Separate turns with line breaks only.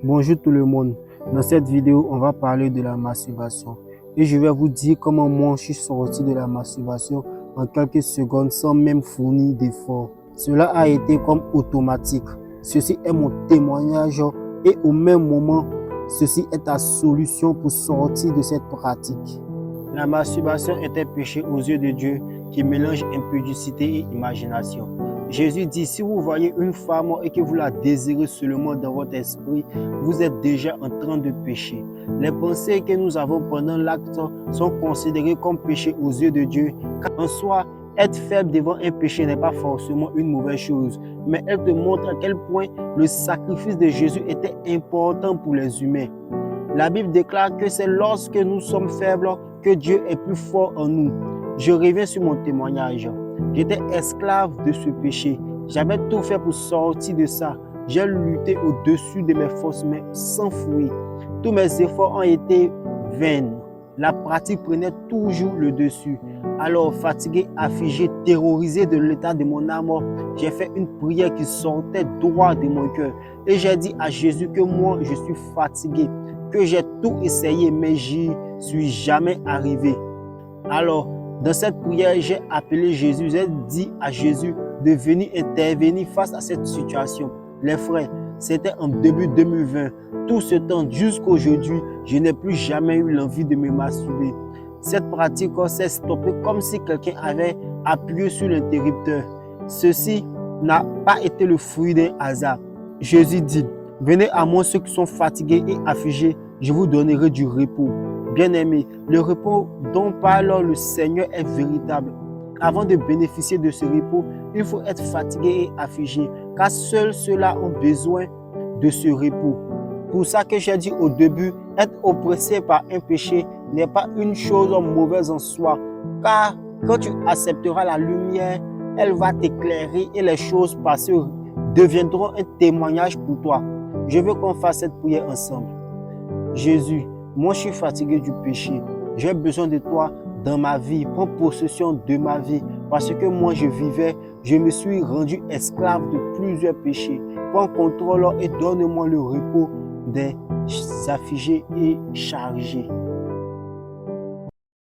Bonjour tout le monde. Dans cette vidéo, on va parler de la masturbation. Et je vais vous dire comment moi je suis sorti de la masturbation en quelques secondes sans même fournir d'efforts. Cela a été comme automatique. Ceci est mon témoignage et au même moment, ceci est ta solution pour sortir de cette pratique. La masturbation est un péché aux yeux de Dieu qui mélange impudicité et imagination. Jésus dit, si vous voyez une femme et que vous la désirez seulement dans votre esprit, vous êtes déjà en train de pécher. Les pensées que nous avons pendant l'acte sont considérées comme péché aux yeux de Dieu. Car en soi, être faible devant un péché n'est pas forcément une mauvaise chose, mais elle te montre à quel point le sacrifice de Jésus était important pour les humains. La Bible déclare que c'est lorsque nous sommes faibles que Dieu est plus fort en nous. Je reviens sur mon témoignage. J'étais esclave de ce péché. J'avais tout fait pour sortir de ça. J'ai lutté au-dessus de mes forces, mais sans fruit. Tous mes efforts ont été vains. La pratique prenait toujours le dessus. Alors, fatigué, affligé, terrorisé de l'état de mon âme, j'ai fait une prière qui sortait droit de mon cœur. Et j'ai dit à Jésus que moi, je suis fatigué, que j'ai tout essayé, mais j'y suis jamais arrivé. Alors, dans cette prière, j'ai appelé Jésus, j'ai dit à Jésus de venir intervenir face à cette situation. Les frères, c'était en début 2020. Tout ce temps, jusqu'à aujourd'hui, je n'ai plus jamais eu l'envie de me masturber. Cette pratique s'est stoppée comme si quelqu'un avait appuyé sur l'interrupteur. Ceci n'a pas été le fruit d'un hasard. Jésus dit, venez à moi ceux qui sont fatigués et affligés, je vous donnerai du repos. Bien-aimés, le repos dont parle le Seigneur est véritable. Avant de bénéficier de ce repos, il faut être fatigué et affligé, car seuls ceux-là ont besoin de ce repos. Pour ça que j'ai dit au début, être oppressé par un péché n'est pas une chose mauvaise en soi, car quand tu accepteras la lumière, elle va t'éclairer et les choses passées deviendront un témoignage pour toi. Je veux qu'on fasse cette prière ensemble. Jésus, moi je suis fatigué du péché. J'ai besoin de toi dans ma vie. Prends possession de ma vie. Parce que moi je vivais, je me suis rendu esclave de plusieurs péchés. Prends contrôle et donne-moi le repos des affligés et chargés.